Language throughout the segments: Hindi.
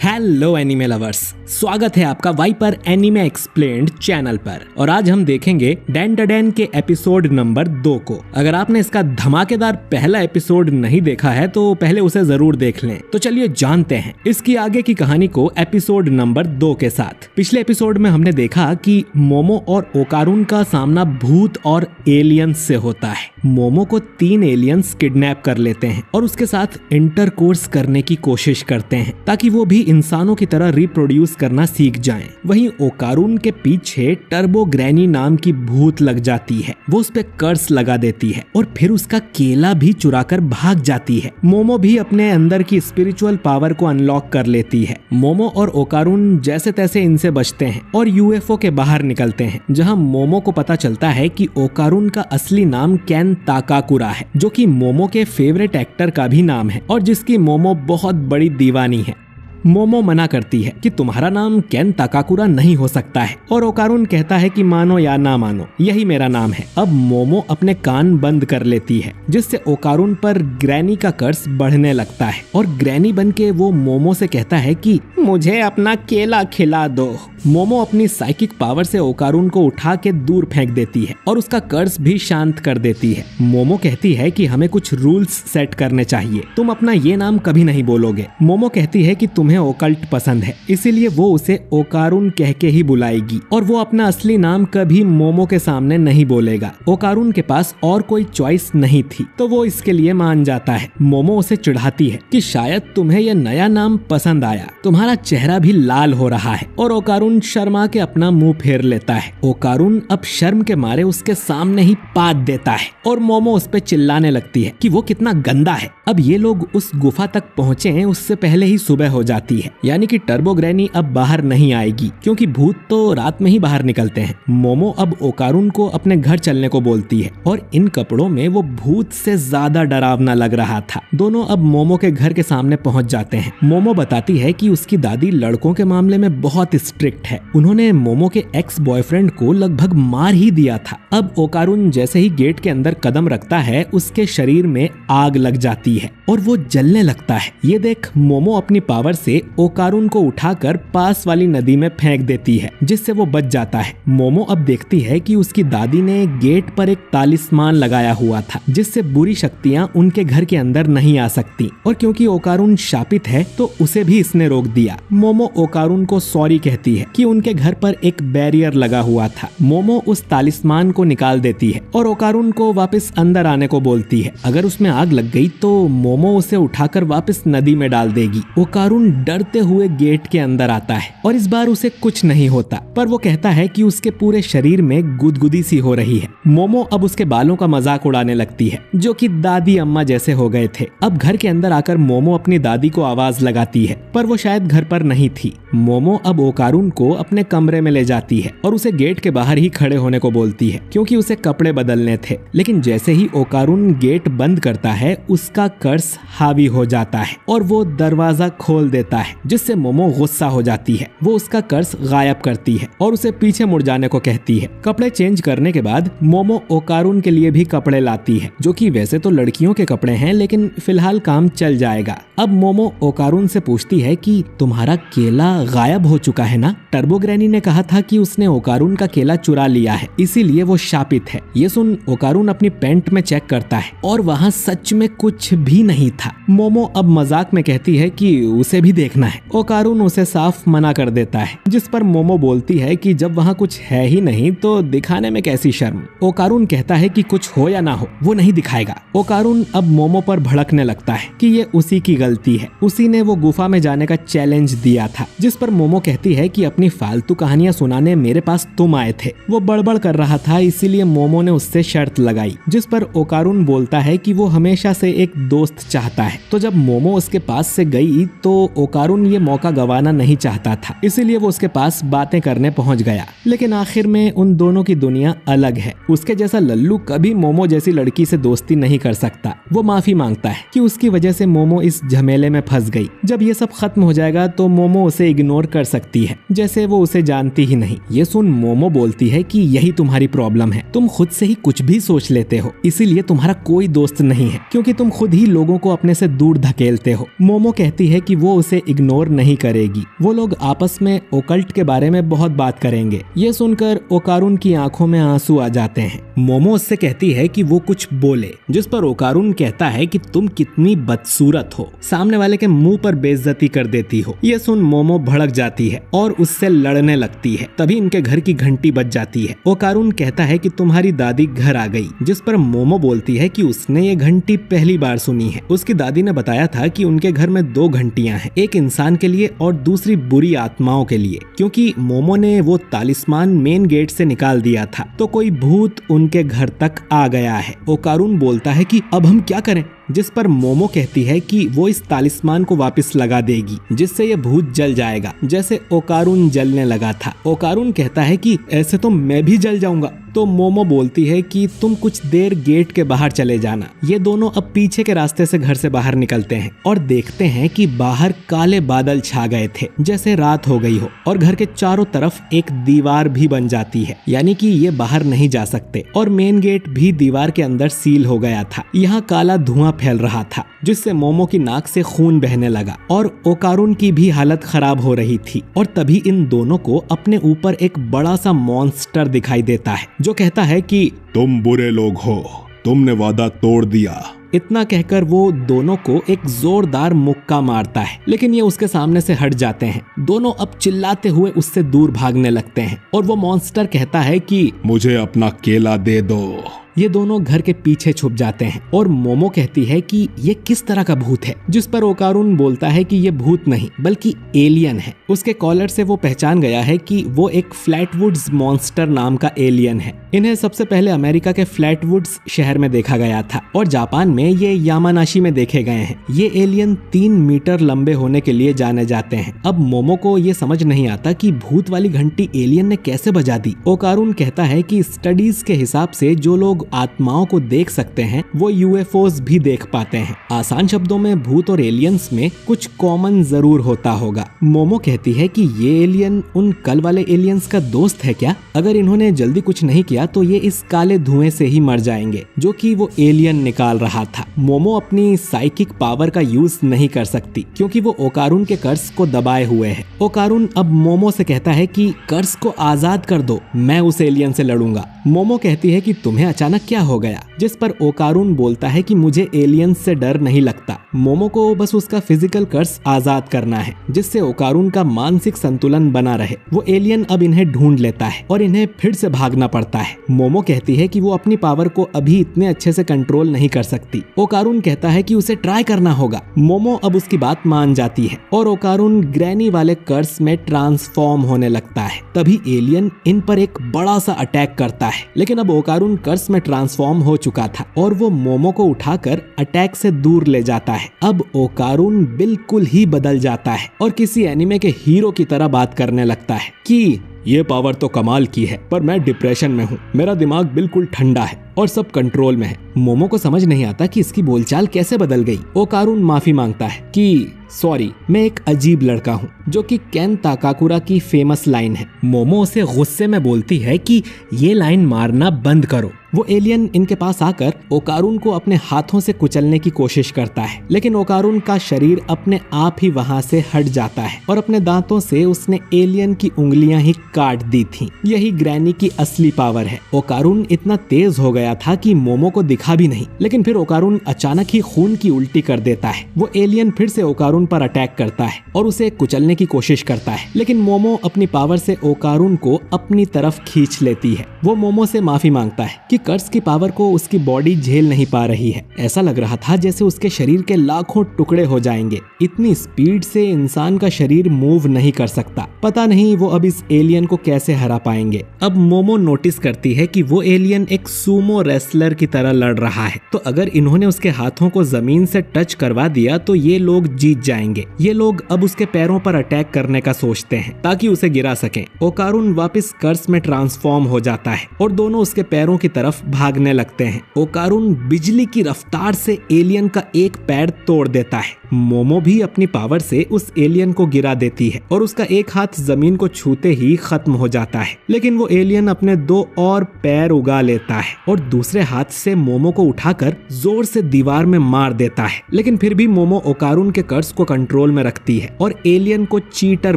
हेलो एनिमे लवर्स, स्वागत है आपका वाइपर एनिमे एक्सप्लेन्ड चैनल पर। और आज हम देखेंगे डेंडेडेन के एपिसोड नंबर 2 को। अगर आपने इसका धमाकेदार पहला एपिसोड नहीं देखा है तो पहले उसे जरूर देख लें। तो चलिए जानते हैं इसकी आगे की कहानी को एपिसोड नंबर 2 के साथ। पिछले एपिसोड में हमने देखा कि मोमो और ओकारुन का सामना भूत और एलियंस से होता है। मोमो को 3 एलियंस किडनैप कर लेते हैं और उसके साथ इंटरकोर्स करने की कोशिश करते हैं ताकि वो भी इंसानों की तरह रिप्रोड्यूस करना सीख जाएं। वहीं ओकारुन के पीछे टर्बो ग्रैनी नाम की भूत लग जाती है। वो उस पे कर्स लगा देती है और फिर उसका केला भी चुराकर भाग जाती है। मोमो भी अपने अंदर की स्पिरिचुअल पावर को अनलॉक कर लेती है। मोमो और ओकारुन जैसे तैसे इनसे बचते हैं और यूएफओ के बाहर निकलते हैं, जहां मोमो को पता चलता है कि ओकारुन का असली नाम केन ताकाकुरा है, जो कि मोमो के फेवरेट एक्टर का भी नाम है और जिसकी मोमो बहुत बड़ी दीवानी है। मोमो मना करती है कि तुम्हारा नाम केन ताकाकुरा नहीं हो सकता है और ओकारुन कहता है कि मानो या ना मानो, यही मेरा नाम है। अब मोमो अपने कान बंद कर लेती है, जिससे ओकारुन पर ग्रैनी का कर्स बढ़ने लगता है और ग्रैनी बनके वो मोमो से कहता है कि मुझे अपना केला खिला दो। मोमो अपनी साइकिक पावर से ओकारुन को उठा के दूर फेंक देती है और उसका कर्स भी शांत कर देती है। मोमो कहती है कि हमें कुछ रूल्स सेट करने चाहिए, तुम अपना ये नाम कभी नहीं बोलोगे। मोमो कहती है कि तुम्हें ओकल्ट पसंद है, इसीलिए वो उसे ओकारुन कह के ही बुलाएगी और वो अपना असली नाम कभी मोमो के सामने नहीं बोलेगा। ओकारुन के पास और कोई चॉइस नहीं थी तो वो इसके लिए मान जाता है। मोमो उसे चिढ़ाती है कि शायद तुम्हें यह नया नाम पसंद आया, तुम्हारा चेहरा भी लाल हो रहा है, और ओकारुन शर्मा के अपना मुंह फेर लेता है। ओकारुन अब शर्म के मारे उसके सामने ही पाद देता है और मोमो उस पे चिल्लाने लगती है कि वो कितना गंदा है। अब ये लोग उस गुफा तक पहुँचे हैं उससे पहले ही सुबह हो जाती है, यानी कि टर्बो ग्रैनी अब बाहर नहीं आएगी क्योंकि भूत तो रात में ही बाहर निकलते हैं। मोमो अब ओकारुन को अपने घर चलने को बोलती है और इन कपड़ों में वो भूत से ज्यादा डरावना लग रहा था। दोनों अब मोमो के घर के सामने पहुंच जाते हैं। मोमो बताती है कि उसकी दादी लड़कों के मामले में बहुत स्ट्रिक्ट है, उन्होंने मोमो के एक्स बॉयफ्रेंड को लगभग मार ही दिया था। अब ओकारुन जैसे ही गेट के अंदर कदम रखता है उसके शरीर में आग लग जाती है और वो जलने लगता है। ये देख मोमो अपनी पावर से ओकारुन को उठाकर पास वाली नदी में फेंक देती है, जिससे वो बच जाता है। मोमो अब देखती है कि उसकी दादी ने गेट पर एक तालिस्मान लगाया हुआ था जिससे बुरी शक्तियां उनके घर के अंदर नहीं आ सकती, और क्योंकि ओकारुन शापित है तो उसे भी इसने रोक दिया। मोमो ओकारुन को सॉरी कहती है कि उनके घर पर एक बैरियर लगा हुआ था। मोमो उस तालिस्मान को निकाल देती है और ओकारुन को वापस अंदर आने को बोलती है। अगर उसमें आग लग गई तो मोमो उसे उठाकर वापस नदी में डाल देगी। ओकारुन डरते हुए गेट के अंदर आता है और इस बार उसे कुछ नहीं होता, पर वो कहता है कि उसके पूरे शरीर में गुदगुदी सी हो रही है। मोमो अब उसके बालों का मजाक उड़ाने लगती है जो कि दादी अम्मा जैसे हो गए थे। अब घर के अंदर आकर मोमो अपनी दादी को आवाज लगाती है, पर वो शायद घर पर नहीं थी। मोमो अब ओकारुन को अपने कमरे में ले जाती है और उसे गेट के बाहर ही खड़े होने को बोलती है क्योंकि उसे कपड़े बदलने थे। लेकिन जैसे ही ओकारुन गेट बंद करता है उसका कर्स हावी हो जाता है और वो दरवाजा खोल देता है, जिससे मोमो गुस्सा हो जाती है। वो उसका कर्स गायब करती है और उसे पीछे मुड़ जाने को कहती है। कपड़े चेंज करने के बाद मोमो ओकारुन के लिए भी कपड़े लाती है, जो कि वैसे तो लड़कियों के कपड़े हैं लेकिन फिलहाल काम चल जाएगा। अब मोमो ओकारुन से पूछती है कि तुम्हारा केला गायब हो चुका है ना? टर्बो ग्रैनी ने कहा था कि उसने ओकारुन का केला चुरा लिया है, इसीलिए वो शापित है। ये सुन ओकारुन अपनी पैंट में चेक करता है और वहाँ सच में कुछ भी नहीं था। मोमो अब मजाक में कहती है कि उसे भी देखना है। ओकारुन उसे साफ मना कर देता है, जिस पर मोमो बोलती है कि जब वहाँ कुछ है ही नहीं तो दिखाने में कैसी शर्म। ओकारुन कहता है कि कुछ हो या ना हो वो नहीं दिखाएगा। ओकारुन अब मोमो पर भड़कने लगता है कि ये उसी की गलती है, उसी ने वो गुफा में जाने का चैलेंज दिया था। जिस पर मोमो कहती है कि अपनी फालतू कहानियां सुनाने मेरे पास तुम आए थे। वो बड़बड़ कर रहा था इसीलिए मोमो ने उससे शर्त लगाई, जिस पर ओकारुन बोलता है कि वो हमेशा से एक दोस्त चाहता है। तो जब मोमो उसके पास से गई तो ओकारुन ये मौका गंवाना नहीं चाहता था, इसीलिए वो उसके पास बातें करने पहुंच गया। लेकिन आखिर में उन दोनों की दुनिया अलग है। उसके जैसा लल्लू कभी मोमो जैसी लड़की से दोस्ती नहीं कर सकता। वो माफी मांगता है कि उसकी वजह से मोमो इस झमेले में फंस गई। जब ये सब खत्म हो जाएगा तो मोमो उसे इग्नोर कर सकती है, जैसे वो उसे जानती ही नहीं। ये सुन मोमो बोलती है कि यही तुम्हारी प्रॉब्लम है, तुम खुद से ही कुछ भी सोच लेते हो, इसीलिए तुम्हारा कोई दोस्त नहीं है, क्योंकि तुम खुद ही लोगों को अपने से दूर धकेलते हो। मोमो कहती है कि वो उसे उसे इग्नोर नहीं करेगी। वो लोग आपस में ओकल्ट के बारे में बहुत बात करेंगे। ये सुनकर ओकारुन की आंखों में आंसू आ जाते हैं। मोमो उससे कहती है कि वो कुछ बोले, जिस पर ओकारुन कहता है कि तुम कितनी बदसूरत हो, सामने वाले के मुंह पर बेइज्जती कर देती हो। ये सुन मोमो भड़क जाती है और उससे लड़ने लगती है। तभी इनके घर की घंटी बज जाती है। ओकारुन कहता है कि तुम्हारी दादी घर आ गई, जिस पर मोमो बोलती है कि उसने ये घंटी पहली बार सुनी है। उसकी दादी ने बताया था कि उनके घर में 2 घंटियां हैं, एक इंसान के लिए और दूसरी बुरी आत्माओं के लिए, क्योंकि मोमो ने वो तालिस्मान मेन गेट से निकाल दिया था तो कोई भूत उनके घर तक आ गया है। ओकारुन बोलता है कि अब हम क्या करें, जिस पर मोमो कहती है कि वो इस तालिस्मान को वापस लगा देगी, जिससे ये भूत जल जाएगा जैसे ओकारुन जलने लगा था। ओकारुन कहता है कि ऐसे तो मैं भी जल जाऊंगा। तो मोमो बोलती है कि तुम कुछ देर गेट के बाहर चले जाना। ये दोनों अब पीछे के रास्ते से घर से बाहर निकलते हैं और देखते हैं कि बाहर काले बादल छा गए थे, जैसे रात हो गई हो, और घर के चारों तरफ एक दीवार भी बन जाती है, यानी कि ये बाहर नहीं जा सकते। और मेन गेट भी दीवार के अंदर सील हो गया था। यहाँ काला धुआं फैल रहा था, जिससे मोमो की नाक से खून बहने लगा और ओकारुन की भी हालत खराब हो रही थी। और तभी इन दोनों को अपने ऊपर एक बड़ा सा मॉन्स्टर दिखाई देता है, जो कहता है कि तुम बुरे लोग हो, तुमने वादा तोड़ दिया। इतना कहकर वो दोनों को एक जोरदार मुक्का मारता है, लेकिन ये उसके सामने से हट जाते हैं। दोनों अब चिल्लाते हुए उससे दूर भागने लगते हैं और वो मॉन्स्टर कहता है कि मुझे अपना केला दे दो। ये दोनों घर के पीछे छुप जाते हैं और मोमो कहती है कि ये किस तरह का भूत है, जिस पर ओकारुन बोलता है कि ये भूत नहीं बल्कि एलियन है। उसके कॉलर से वो पहचान गया है कि वो एक फ्लैटवुड्स मॉन्स्टर नाम का एलियन है। इन्हें सबसे पहले अमेरिका के फ्लैटवुड्स शहर में देखा गया था और जापान में ये यामानाशी में देखे गए हैं। ये एलियन 3 मीटर लंबे होने के लिए जाने जाते हैं। अब मोमो को ये समझ नहीं आता कि भूत वाली घंटी एलियन ने कैसे बजा दी। ओकारुन कहता है कि स्टडीज के हिसाब से जो लोग आत्माओं को देख सकते हैं वो यूएफओस भी देख पाते हैं। आसान शब्दों में भूत और एलियंस में कुछ कॉमन जरूर होता होगा। मोमो कहती है कि ये एलियन उन कल वाले एलियंस का दोस्त है क्या? अगर इन्होंने जल्दी कुछ नहीं किया तो ये इस काले धुएं से ही मर जाएंगे, जो कि वो एलियन निकाल रहा था। मोमो अपनी साइकिक पावर का यूज नहीं कर सकती क्योंकि वो ओकारुन के कर्स को दबाए हुए है। ओकारुन अब मोमो से कहता है कि कर्स को आजाद कर दो, मैं उस एलियन से लड़ूंगा। मोमो कहती है कि तुम्हें अचानक क्या हो गया, जिस पर ओकारुन बोलता है कि मुझे एलियंस से डर नहीं लगता। मोमो को बस उसका फिजिकल कर्स आजाद करना है, जिससे ओकारुन का मानसिक संतुलन बना रहे। वो एलियन अब इन्हें ढूंढ लेता है और इन्हें फिर से भागना पड़ता है। मोमो कहती है कि वो अपनी पावर को अभी इतने अच्छे से कंट्रोल नहीं कर सकती। ओकारुन कहता है कि उसे ट्राई करना होगा। मोमो अब उसकी बात मान जाती है और ओकारुन ग्रैनी वाले कर्स में ट्रांसफॉर्म होने लगता है। तभी एलियन इन पर एक बड़ा सा अटैक करता है, लेकिन अब ओकारुन कर्स में ट्रांसफॉर्म हो चुका था और वो मोमो को उठाकर अटैक से दूर ले जाता है। अब ओकारुन बिल्कुल ही बदल जाता है और किसी एनिमे के हीरो की तरह बात करने लगता है कि ये पावर तो कमाल की है, पर मैं डिप्रेशन में हूँ। मेरा दिमाग बिल्कुल ठंडा है और सब कंट्रोल में है। मोमो को समझ नहीं आता कि इसकी बोलचाल कैसे बदल गई। ओकारुन माफी मांगता है कि सॉरी, मैं एक अजीब लड़का हूँ, जो कि केन ताकाकुरा की फेमस लाइन है। मोमो उसे गुस्से में बोलती है कि ये लाइन मारना बंद करो। वो एलियन इनके पास आकर ओकारुन को अपने हाथों से कुचलने की कोशिश करता है, लेकिन ओकारुन का शरीर अपने आप ही वहां से हट जाता है और अपने दांतों से उसने एलियन की उंगलियां ही काट दी थी। यही ग्रैनी की असली पावर है। ओकारुन इतना तेज हो गया था कि मोमो को दिखा भी नहीं, लेकिन फिर ओकारुन अचानक ही खून की उल्टी कर देता है। वो एलियन फिर से ओकारुन पर अटैक करता है और उसे कुचलने की कोशिश करता है, लेकिन मोमो अपनी पावर से ओकारुन को अपनी तरफ खींच लेती है। वो मोमो से माफी मांगता है कि कर्स की पावर को उसकी बॉडी झेल नहीं पा रही है। ऐसा लग रहा था जैसे उसके शरीर के लाखों टुकड़े हो जाएंगे। इतनी स्पीड से इंसान का शरीर मूव नहीं कर सकता। पता नहीं वो अब इस एलियन को कैसे हरा पाएंगे। अब मोमो नोटिस करती है कि वो एलियन एक सूमो रेसलर की तरह लड़ रहा है, तो अगर इन्होंने उसके हाथों को जमीन से टच करवा दिया तो ये लोग जीत जाएंगे। ये लोग अब उसके पैरों पर अटैक करने का सोचते हैं ताकि उसे गिरा सकें। ओकारुन वापस कर्स में ट्रांसफॉर्म हो जाता है और दोनों उसके पैरों की तरफ भागने लगते हैं। ओकारुन बिजली की रफ्तार से एलियन का एक पैर तोड़ देता है। मोमो भी अपनी पावर से उस एलियन को गिरा देती है और उसका एक हाथ जमीन को छूते ही खत्म हो जाता है। लेकिन वो एलियन अपने 2 और पैर उगा लेता है और दूसरे हाथ से मोमो को उठाकर जोर से दीवार में मार देता है। लेकिन फिर भी मोमो ओकारुन के कर्स को कंट्रोल में रखती है और एलियन को चीटर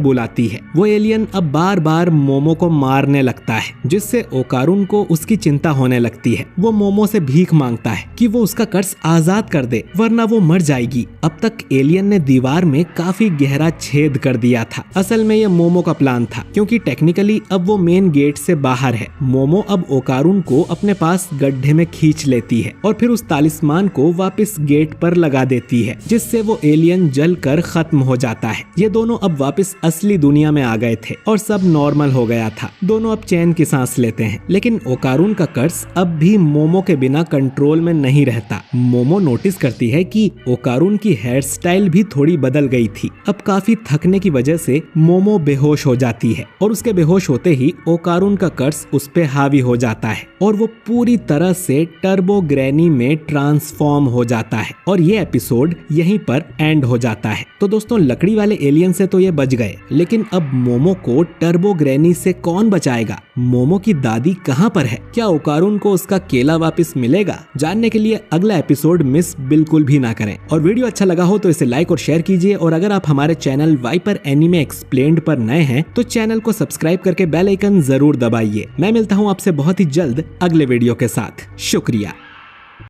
बुलाती है। वो एलियन अब बार बार मोमो को मारने लगता है, जिससे ओकारुन को उसकी चिंता होने लगती है। वो मोमो से भीख मांगता है कि वो उसका कर्स आजाद कर दे, वरना वो मर जाएगी। अब तक एलियन ने दीवार में काफी गहरा छेद कर दिया था। असल में ये मोमो का प्लान था, क्योंकि टेक्निकली अब वो मेन गेट से बाहर है। मोमो अब ओकारुन को अपने पास गड्ढे में खींच लेती है और फिर उस तालिस्मान को वापस गेट पर लगा देती है, जिससे वो एलियन जल कर खत्म हो जाता है। ये दोनों अब वापस असली दुनिया में आ गए थे और सब नॉर्मल हो गया था। दोनों अब चैन की सांस लेते हैं। लेकिन ओकारुन का कर्स अब भी मोमो के बिना कंट्रोल में नहीं रहता। मोमो नोटिस करती है कि ओकारुन की हेयर स्टाइल भी थोड़ी बदल गई थी। अब काफी थकने की वजह से मोमो बेहोश हो जाती है और उसके बेहोश होते ही ओकारुन का कर्स उस पे हावी हो जाता है और वो पूरी तरह से टर्बो ग्रैनी में ट्रांसफॉर्म हो जाता है। और ये एपिसोड यहीं पर एंड हो जाता है। तो दोस्तों, लकड़ी वाले एलियन से तो ये बच गए, लेकिन अब मोमो को टर्बो ग्रैनी से कौन बचाएगा? मोमो की दादी कहाँ पर है? क्या ओकारुन को उसका केला वापस मिलेगा? जानने के लिए अगला एपिसोड मिस बिल्कुल भी ना करें। और वीडियो अच्छा लगा हो तो इसे लाइक और शेयर कीजिए। और अगर आप हमारे चैनल वाइपर एनीमे एक्सप्लेन्ड पर नए हैं तो चैनल को सब्सक्राइब करके बेल आइकन जरूर दबाइए। मैं मिलता हूँ आपसे बहुत ही जल्द अगले वीडियो के साथ। शुक्रिया।